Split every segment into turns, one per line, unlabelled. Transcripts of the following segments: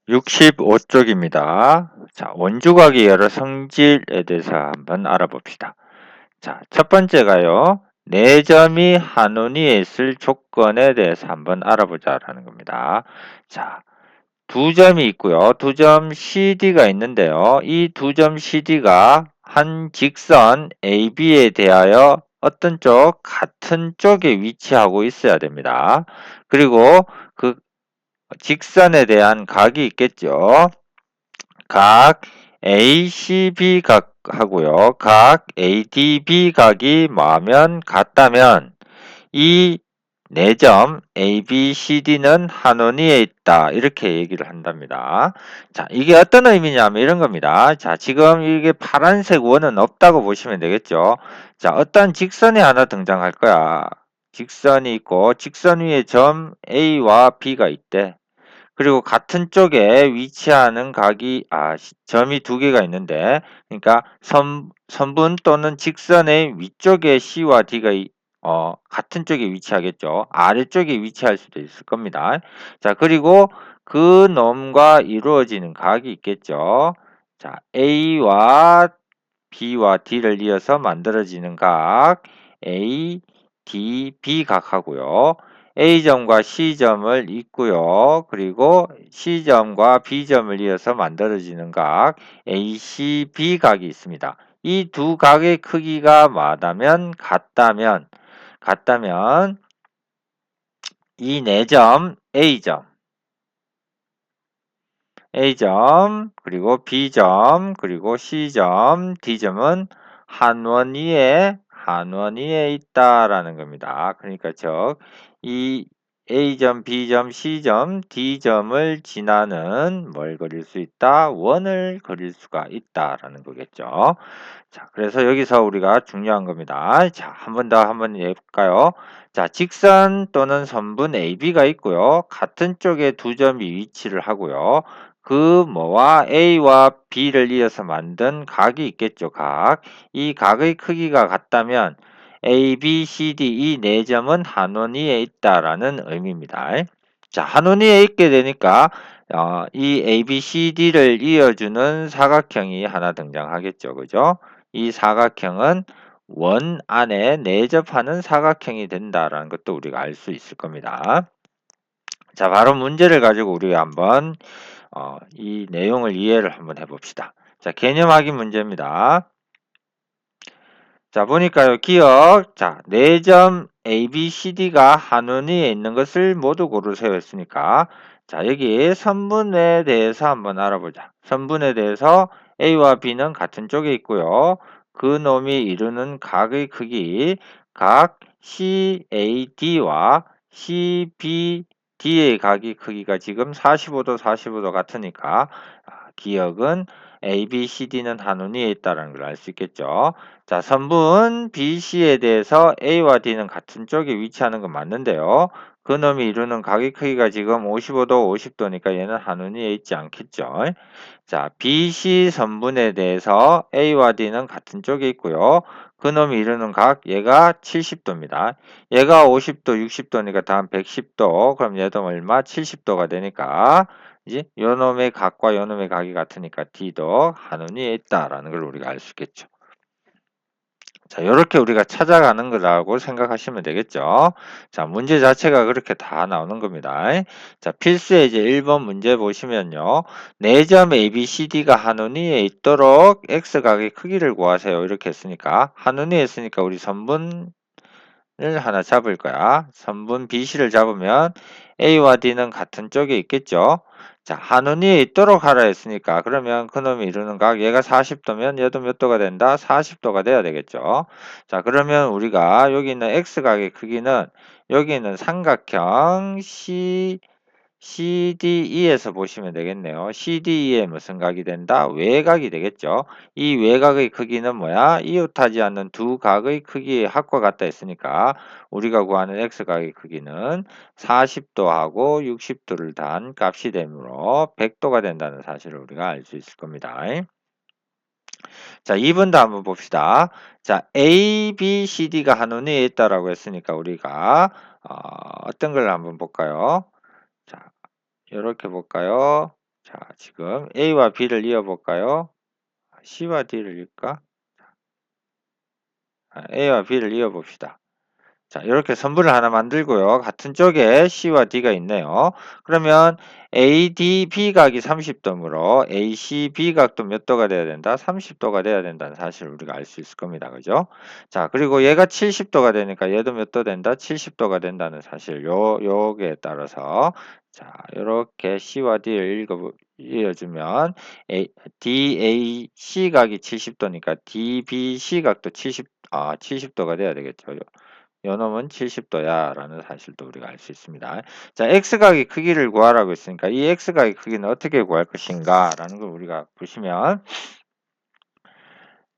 65쪽입니다. 자, 원주각의 여러 성질에 대해서 한번 알아봅시다. 자, 첫 번째가요. 네 점이 한원위에 있을 조건에 대해서 한번 알아보자라는 겁니다. 자, 두 점이 있고요. 두 점 CD가 있는데요. 이 두 점 CD가 한 직선 AB에 대하여 어떤 쪽, 같은 쪽에 위치하고 있어야 됩니다. 그리고 그 직선에 대한 각이 있겠죠. 각 ACB 각하고요. 각 ADB 각이 뭐하면 같다면 이 네 점 ABCD는 한원위에 있다. 이렇게 얘기를 한답니다. 자, 이게 어떤 의미냐면 이런 겁니다. 자, 지금 이게 파란색 원은 없다고 보시면 되겠죠. 자, 어떤 직선이 하나 등장할 거야. 직선이 있고 직선 위에 점 A와 B가 있대. 그리고 같은 쪽에 위치하는 각이 점이 두 개가 있는데 그러니까 선분 또는 직선의 위쪽에 C와 D가 같은 쪽에 위치하겠죠. 아래쪽에 위치할 수도 있을 겁니다. 자, 그리고 그 놈과 이루어지는 각이 있겠죠. 자, A와 B와 D를 이어서 만들어지는 각 A, D, B 각하고요. A점과 C점을 잇고요. 그리고 C점과 B점을 이어서 만들어지는 각 ACB 각이 있습니다. 이 두 각의 크기가 같다면 이 네 점 A점, 그리고 B점, 그리고 C점, D점은 한원위에 있다라는 겁니다. 그러니까 이 A점, B점, C점, D점을 지나는 뭘 그릴 수 있다? 원을 그릴 수가 있다라는 거겠죠. 자, 그래서 여기서 우리가 중요한 겁니다. 자, 한번 해볼까요? 자, 직선 또는 선분 AB가 있고요. 같은 쪽에 두 점이 위치를 하고요. 그 뭐와 A와 B를 이어서 만든 각이 있겠죠, 각. 이 각의 크기가 같다면 A, B, C, D 이 네 점은 한원위에 있다라는 의미입니다. 자, 한원위에 있게 되니까 이 A, B, C, D를 이어주는 사각형이 하나 등장하겠죠, 그죠? 이 사각형은 원 안에 내접하는 사각형이 된다라는 것도 우리가 알 수 있을 겁니다. 자, 바로 문제를 가지고 우리가 한번 이 내용을 이해를 한번 해봅시다. 자, 개념 확인 문제입니다. 자, 보니까요, 기억. 자, 네 점 A, B, C, D가 한원위에 있는 것을 모두 고르세요 했으니까, 자, 여기 선분에 대해서 한번 알아보자. 선분에 대해서 A와 B는 같은 쪽에 있고요. 그 놈이 이루는 각의 크기, 각 CAD와 CBD의 각의 크기가 지금 45도, 45도 같으니까, 기억은 A, B, C, D는 한원위에 있다는 걸 알 수 있겠죠. 자, 선분 BC에 대해서 A와 D는 같은 쪽에 위치하는 건 맞는데요. 그 놈이 이루는 각의 크기가 지금 55도, 50도니까 얘는 한원위에 있지 않겠죠. 자, BC 선분에 대해서 A와 D는 같은 쪽에 있고요. 그 놈이 이루는 각, 얘가 70도입니다. 얘가 50도, 60도니까 다음 110도. 그럼 얘도 얼마? 70도가 되니까 이제 요 놈의 각과 요 놈의 각이 같으니까 D도 한원위에 있다라는 걸 우리가 알 수 있겠죠. 자, 요렇게 우리가 찾아가는 거라고 생각하시면 되겠죠. 자, 문제 자체가 그렇게 다 나오는 겁니다. 자, 필수의 이제 1번 문제 보시면요. 네 점 ABCD가 한원위에 있도록 X각의 크기를 구하세요. 이렇게 했으니까, 한원위에 있으니까 우리 선분을 하나 잡을 거야. 선분 BC를 잡으면 A와 D는 같은 쪽에 있겠죠. 자, 한원위에 있도록 하라 했으니까 그러면 그놈이 이루는 각 얘가 40도면 얘도 몇 도가 된다? 40도가 돼야 되겠죠. 자, 그러면 우리가 여기 있는 X각의 크기는 여기 있는 삼각형 CDE에서 보시면 되겠네요. CDE에 무슨 각이 된다? 외각이 되겠죠. 이 외각의 크기는 뭐야? 이웃하지 않는 두 각의 크기의 합과 같다 했으니까 우리가 구하는 X각의 크기는 40도하고 60도를 단 값이 되므로 100도가 된다는 사실을 우리가 알 수 있을 겁니다. 자, 2번도 한번 봅시다. 자, A, B, C, D가 한원위에 있다라고 했으니까 우리가 어떤 걸 한번 볼까요? 자, 이렇게 볼까요? 자, 지금 A와 B를 이어볼까요? C와 D를 이을까? A와 B를 이어봅시다. 자, 이렇게 선분을 하나 만들고요. 같은 쪽에 C와 D가 있네요. 그러면 ADB 각이 30도므로 ACB 각도 몇 도가 돼야 된다? 30도가 돼야 된다는 사실을 우리가 알 수 있을 겁니다. 그죠? 자, 그리고 얘가 70도가 되니까 얘도 몇 도 된다? 70도가 된다는 사실. 요게 따라서 자, 요렇게 C와 D를 이어주면 DAC 각이 70도니까 DBC 각도 70도가 돼야 되겠죠. 요 놈은 70도야 라는 사실도 우리가 알 수 있습니다. 자, x각의 크기를 구하라고 했으니까 이 x각의 크기는 어떻게 구할 것인가 라는 걸 우리가 보시면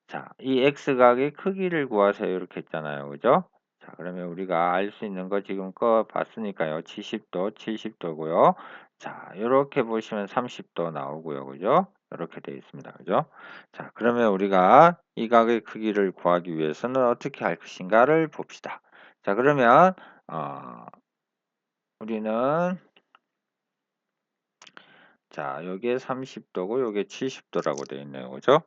자, 이 x각의 크기를 구하세요 이렇게 했잖아요. 그죠? 자, 그러면 우리가 알 수 있는 거 지금 거 봤으니까요. 70도, 70도고요. 자, 이렇게 보시면 30도 나오고요. 그죠? 이렇게 되어 있습니다. 그죠? 자, 그러면 우리가 이 각의 크기를 구하기 위해서는 어떻게 할 것인가를 봅시다. 자, 그러면 우리는 자, 요게 30도고 요게 70도라고 되어 있네요. 그죠?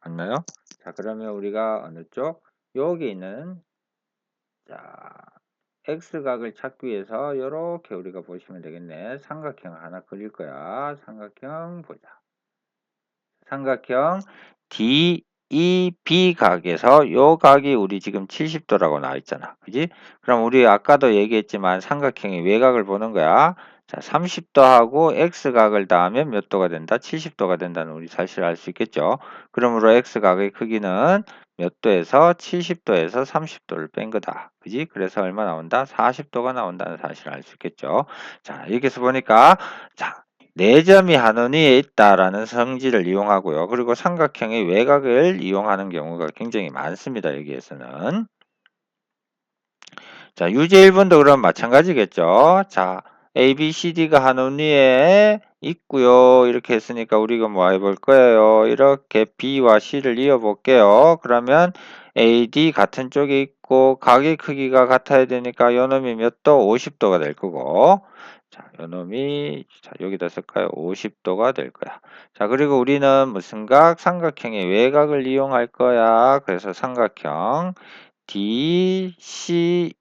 맞나요? 자, 그러면 우리가 어느 쪽? 여기 있는 자, x각을 찾기 위해서 요렇게 우리가 보시면 되겠네. 삼각형 하나 그릴 거야. 삼각형 보자. 삼각형 DEB 각에서 요 각이 우리 지금 70도라고 나와 있잖아. 그지? 그럼 우리 아까도 얘기했지만 삼각형의 외곽을 보는 거야. 자, 30도하고 x각을 더하면 몇 도가 된다? 70도가 된다는 우리 사실을 알 수 있겠죠. 그러므로 x각의 크기는 몇 도에서 70도에서 30도를 뺀 거다. 그지? 그래서 얼마 나온다? 40도가 나온다는 사실을 알 수 있겠죠. 자, 여기서 보니까 자, 4점이 한원위에 있다라는 성질을 이용하고요. 그리고 삼각형의 외곽을 이용하는 경우가 굉장히 많습니다. 여기에서는. 자, 유제 1번도 그럼 마찬가지겠죠. 자, A, B, C, D가 한원위에 있고요. 이렇게 했으니까 우리가 뭐 해볼 거예요. 이렇게 B와 C를 이어볼게요. 그러면 A, D 같은 쪽에 있고 각의 크기가 같아야 되니까 요놈이 몇 도? 50도가 될 거고 자, 요놈이 자, 여기다 쓸까요? 50도가 될 거야. 자, 그리고 우리는 무슨 각? 삼각형의 외곽을 이용할 거야. 그래서 삼각형 DCE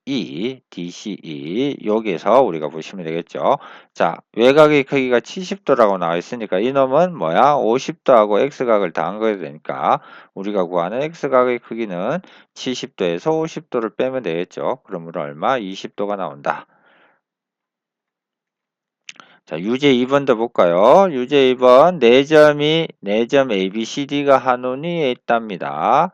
여기에서 우리가 보시면 되겠죠. 자, 외곽의 크기가 70도라고 나와 있으니까 이놈은 뭐야? 50도하고 x각을 더한 거야 되니까 우리가 구하는 x각의 크기는 70도에서 50도를 빼면 되겠죠. 그러므로 얼마? 20도가 나온다. 자, 유제 2번도 볼까요? 유제 2번 4점 ABCD가 한원위에 있답니다.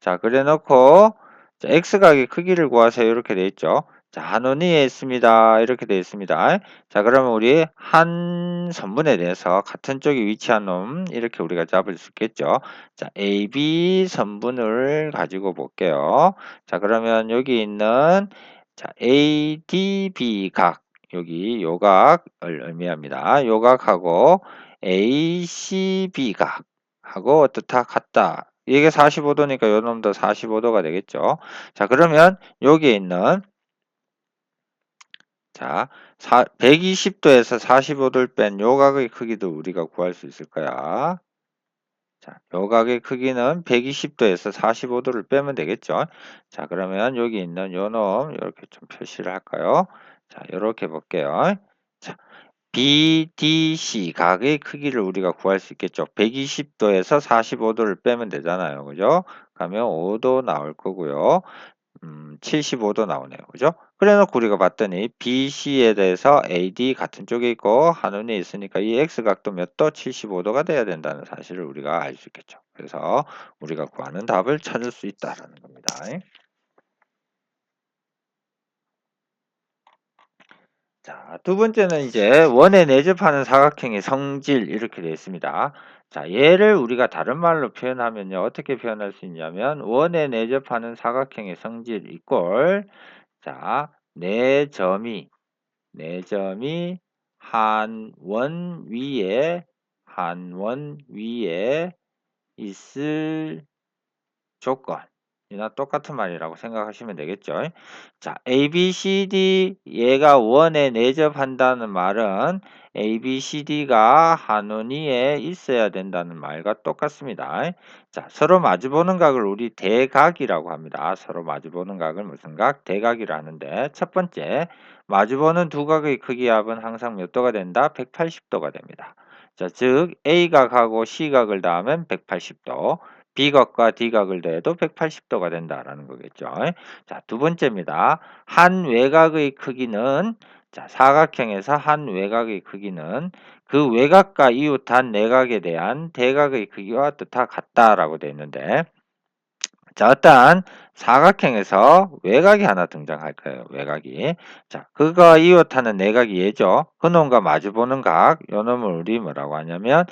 자, 그래 놓고 자, x각의 크기를 구하세요. 이렇게 돼 있죠. 자, 한원위에 있습니다. 이렇게 돼 있습니다. 자, 그러면 우리 한 선분에 대해서 같은 쪽에 위치한 놈 이렇게 우리가 잡을 수 있겠죠. 자, AB 선분을 가지고 볼게요. 자, 그러면 여기 있는 자, ADB 각 여기 요각을 의미합니다. 요각하고 ACB 각하고 어떻다 같다. 이게 45도니까 요 놈도 45도가 되겠죠. 자, 그러면 여기에 있는 자, 120도에서 45도를 뺀 요각의 크기도 우리가 구할 수 있을 거야. 자, 요각의 크기는 120도에서 45도를 빼면 되겠죠. 자, 그러면 여기 있는 요 놈 이렇게 좀 표시를 할까요? 자, 이렇게 볼게요. 자, BDC 각의 크기를 우리가 구할 수 있겠죠. 120도에서 45도를 빼면 되잖아요. 그죠? 그러면 5도 나올 거고요. 75도 나오네요. 그죠? 그래 놓고 우리가 봤더니 BC에 대해서 AD 같은 쪽에 있고 한운에 있으니까 이 X각도 몇 도? 75도가 돼야 된다는 사실을 우리가 알 수 있겠죠. 그래서 우리가 구하는 답을 찾을 수 있다라는 겁니다. 자, 두 번째는 이제 원에 내접하는 사각형의 성질 이렇게 되어 있습니다. 자, 얘를 우리가 다른 말로 표현하면요. 어떻게 표현할 수 있냐면 원에 내접하는 사각형의 성질 이꼴 자, 네 점이 한 원 위에 있을 조건. 이나 똑같은 말이라고 생각하시면 되겠죠. 자, ABCD 얘가 원에 내접한다는 말은 ABCD가 한원위에 있어야 된다는 말과 똑같습니다. 자, 서로 마주보는 각을 우리 대각이라고 합니다. 서로 마주보는 각을 무슨 각? 대각이라 하는데 첫 번째, 마주보는 두 각의 크기 합은 항상 몇 도가 된다? 180도가 됩니다. 자, 즉 A각하고 C각을 더하면 180도, B각과 D각을 더해도 180도가 된다라는 거겠죠. 자, 두 번째입니다. 한 외곽의 크기는, 자, 사각형에서 한 외곽의 크기는 그 외곽과 이웃한 내각에 대한 대각의 크기와 뜻하 같다라고 되어 있는데, 자, 어떠한 사각형에서 외곽이 하나 등장할 거예요. 외곽이. 자, 그거 이웃하는 내각이 얘죠. 그놈과 마주보는 각, 요 놈을 우리 뭐라고 하냐면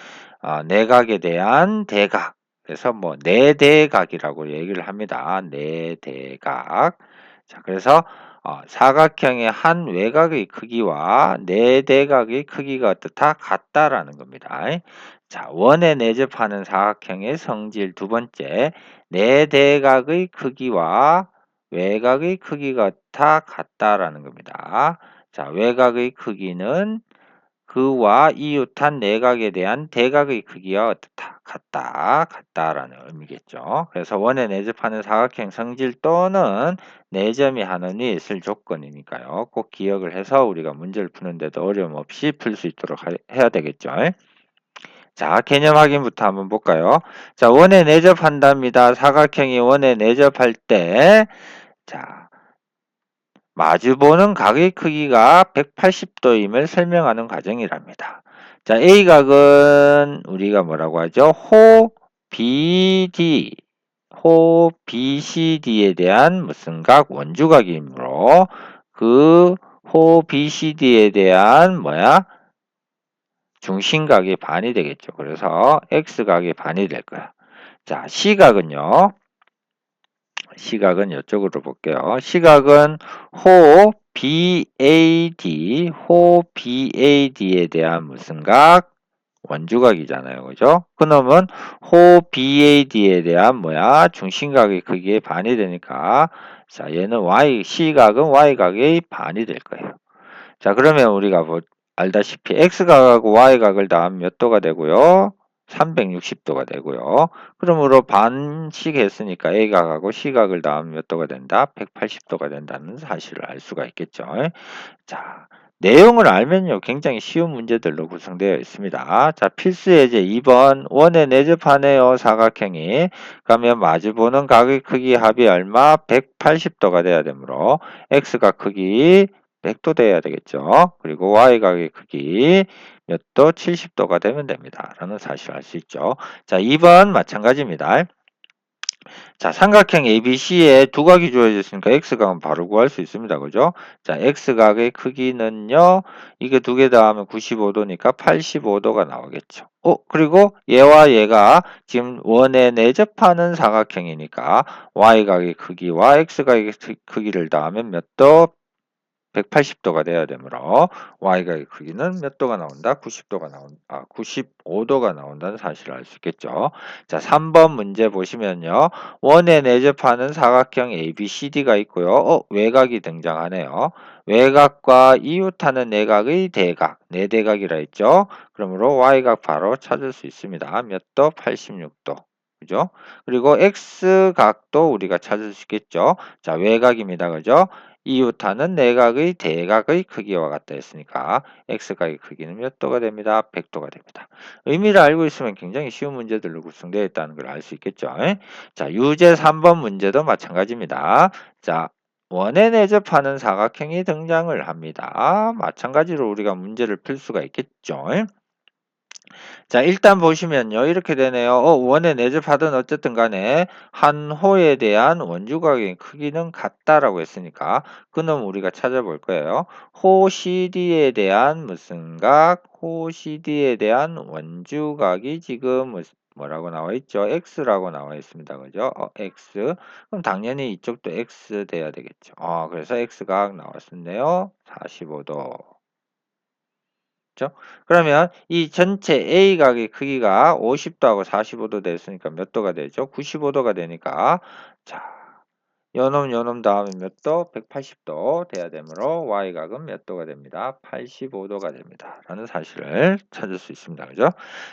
내각에 대한 대각. 그래서 뭐 내대각이라고 얘기를 합니다. 내대각. 자, 그래서 사각형의 한 외곽의 크기와 내대각의 크기가 어떻다? 같다라는 겁니다. 자, 원에 내접하는 사각형의 성질 두 번째, 내대각의 크기와 외곽의 크기가 다 같다라는 겁니다. 자, 외곽의 크기는 그와 이웃한 내각에 대한 대각의 크기와 어떻다? 같다라는 의미겠죠. 그래서 원에 내접하는 사각형 성질 또는 내점이 하느니 있을 조건이니까요. 꼭 기억을 해서 우리가 문제를 푸는데도 어려움 없이 풀 수 있도록 해야 되겠죠. 자, 개념 확인부터 한번 볼까요? 자, 원에 내접한답니다. 사각형이 원에 내접할 때, 자, 마주보는 각의 크기가 180도임을 설명하는 과정이랍니다. 자, A각은 우리가 뭐라고 하죠? BD, 호 BCD에 대한 무슨 각? 원주각이므로 호 BCD에 대한 뭐야? 중심각이 반이 되겠죠. 그래서 X각이 반이 될 거야. 자, 시각은 이쪽으로 볼게요. 시각은 호 BAD에 대한 무슨 각? 원주각이잖아요. 그죠? 그러면 호 BAD에 대한 뭐야? 중심각의 크기의 반이 되니까 자, 얘는 C각은 Y각의 반이 될 거예요. 자, 그러면 우리가 뭐 알다시피 X각하고 Y각을 더하면 몇 도가 되고요? 360도가 되고요. 그러므로 반씩 했으니까 A각하고 C각을 더하면 몇 도가 된다? 180도가 된다는 사실을 알 수가 있겠죠. 자, 내용을 알면요. 굉장히 쉬운 문제들로 구성되어 있습니다. 자, 필수 예제 2번. 원에 내접하네요. 사각형이. 그러면 마주보는 각의 크기 합이 얼마? 180도가 돼야 되므로 X각 크기 100도 돼야 되겠죠. 그리고 Y각의 크기 몇 도? 70도가 되면 됩니다. 라는 사실을 알 수 있죠. 자, 2번 마찬가지입니다. 자, 삼각형 ABC에 두 각이 주어져 있으니까 X각은 바로 구할 수 있습니다. 그죠? 자, X각의 크기는요, 이게 두 개 더하면 95도니까 85도가 나오겠죠. 그리고 얘와 얘가 지금 원에 내접하는 사각형이니까 Y각의 크기와 X각의 크기를 더하면 몇 도? 180도가 돼야 되므로 y각의 크기는 몇 도가 나온다? 95도가 나온다는 사실을 알 수 있겠죠. 자, 3번 문제 보시면요. 원에 내접하는 사각형 ABCD가 있고요. 외곽이 등장하네요. 외곽과 이웃하는 내각의 대각, 내대각이라 했죠. 그러므로 y각 바로 찾을 수 있습니다. 몇 도? 86도. 그죠? 그리고 x각도 우리가 찾을 수 있겠죠. 자, 외곽입니다. 그죠? 이웃하는 내각의 대각의 크기와 같다 했으니까 x각의 크기는 몇 도가 됩니다. 100도가 됩니다. 의미를 알고 있으면 굉장히 쉬운 문제들로 구성되어 있다는 걸 알 수 있겠죠. 자, 유제 3번 문제도 마찬가지입니다. 자, 원에 내접하는 사각형이 등장을 합니다. 마찬가지로 우리가 문제를 풀 수가 있겠죠. 자, 일단 보시면요. 이렇게 되네요. 원에 내접하든 어쨌든 간에 한 호에 대한 원주각의 크기는 같다라고 했으니까 그놈 우리가 찾아볼 거예요. 호 CD에 대한 무슨 각? 호 CD에 대한 원주각이 지금 뭐라고 나와 있죠? X라고 나와 있습니다. 그죠? X. 그럼 당연히 이쪽도 X 돼야 되겠죠. 그래서 X각 나왔었네요. 45도. 그죠? 그러면 이 전체 A각의 크기가 50도하고 45도 됐으니까 몇 도가 되죠? 95도가 되니까 자, 요놈 다음에 몇 도? 180도 돼야 되므로 y각은 몇 도가 됩니다. 85도가 됩니다. 라는 사실을 찾을 수 있습니다. 그죠?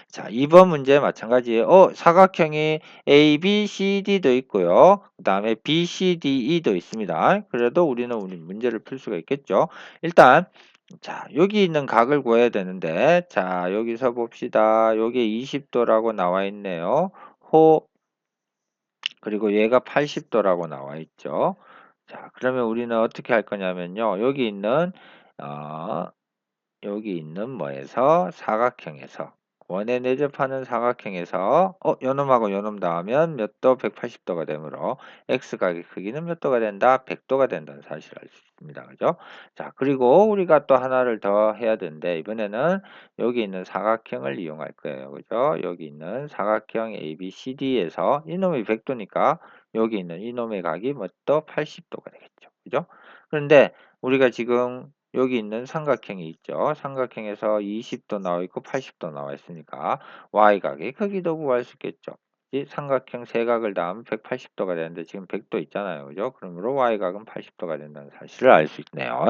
자, 2번 문제 마찬가지예요. 사각형이 ABCD도 있고요. 그 다음에 BCDE도 있습니다. 그래도 우리 문제를 풀 수가 있겠죠. 일단 자, 여기 있는 각을 구해야 되는데, 자, 여기서 봅시다. 여기 20도라고 나와 있네요. 그리고 얘가 80도라고 나와 있죠. 자, 그러면 우리는 어떻게 할 거냐면요. 어, 여기 있는 뭐에서 사각형에서 원에 내접하는 사각형에서 요놈하고 요놈 더하면 몇 도? 180도가 되므로 x각의 크기는 몇 도가 된다? 100도가 된다는 사실을 알 수 있습니다. 그죠? 자, 그리고 우리가 또 하나를 더 해야 되는데 이번에는 여기 있는 사각형을 이용할 거예요. 그죠? 여기 있는 사각형 ABCD에서 이놈이 100도니까 여기 있는 이놈의 각이 몇 도? 80도가 되겠죠. 그죠? 그런데 우리가 지금 여기 있는 삼각형이 있죠. 삼각형에서 20도 나와 있고 80도 나와 있으니까 y각의 크기도 구할 수 있겠죠. 이 삼각형 세 각을 더하면 180도가 되는데 지금 100도 있잖아요. 그죠? 그러므로 y각은 80도가 된다는 사실을 알 수 있네요.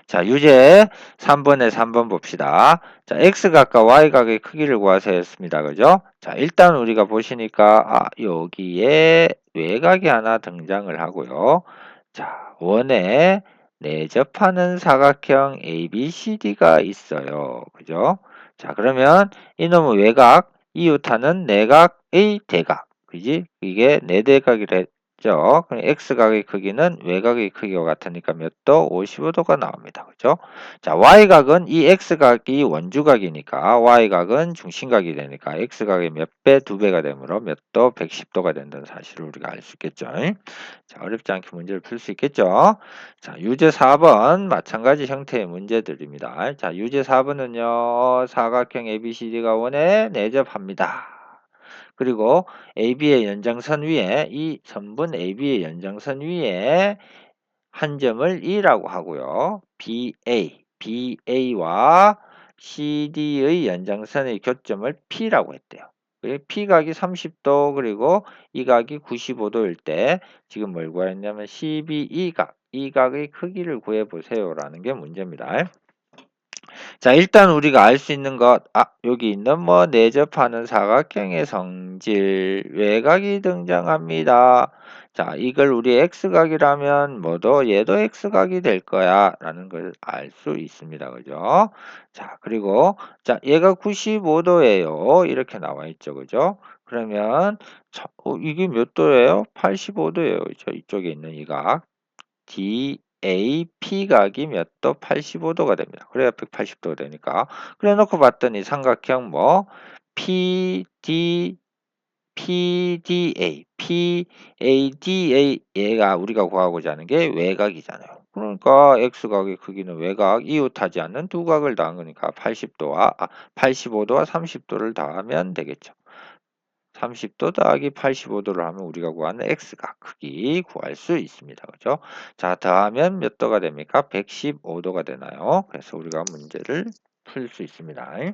자, 유제 3번에 3번 봅시다. 자, x각과 y각의 크기를 구하세요 했습니다. 그죠? 자, 일단 우리가 보시니까 여기에 외곽이 하나 등장을 하고요. 자, 원에 내접하는 사각형 ABCD가 있어요. 그죠? 자, 그러면 이놈의 외곽, 이웃하는 내각의 대각. 그지? 이게 내대각이라 죠. 그럼 x각의 크기는 외곽의 크기와 같으니까 몇 도? 55도가 나옵니다. 그죠? 자, y각은 이 x각이 원주각이니까 y각은 중심각이 되니까 x각의 몇 배? 2배가 되므로 몇 도? 110도가 된다는 사실을 우리가 알 수 있겠죠. 자, 어렵지 않게 문제를 풀 수 있겠죠. 자, 유제 4번 마찬가지 형태의 문제들입니다. 자, 유제 4번은요. 사각형 ABCD가 원에 내접합니다. 그리고 AB의 연장선 위에 이 선분 AB의 연장선 위에 한 점을 E라고 하고요. BA와 CD의 연장선의 교점을 P라고 했대요. P각이 30도 그리고 이 각이 95도일 때 지금 뭘 구했냐면 CBE각, 이 각의 크기를 구해보세요 라는 게 문제입니다. 자, 일단 우리가 알 수 있는 것, 여기 있는 뭐 내접하는 사각형의 성질, 외곽이 등장합니다. 자, 이걸 우리 x각이라면 뭐도 얘도 x각이 될 거야 라는 걸 알 수 있습니다. 그죠? 자, 그리고 자, 얘가 95도예요. 이렇게 나와 있죠. 그죠? 그러면 이게 몇 도예요? 85도예요. 그죠? 이쪽에 있는 이 각. DAP 각이 몇 도? 85도가 됩니다. 그래야 180도가 되니까. 그래 놓고 봤더니 삼각형 뭐 PADA 얘가 우리가 구하고자 하는 게 외곽이잖아요. 그러니까 x각의 크기는 외곽 이웃하지 않는 두 각을 더한 거니까 85도와 30도를 더하면 되겠죠. 30도 더하기 85도를 하면 우리가 구하는 x각 크기 구할 수 있습니다. 그죠? 자, 더하면 몇 도가 됩니까? 115도가 되나요? 그래서 우리가 문제를 풀 수 있습니다.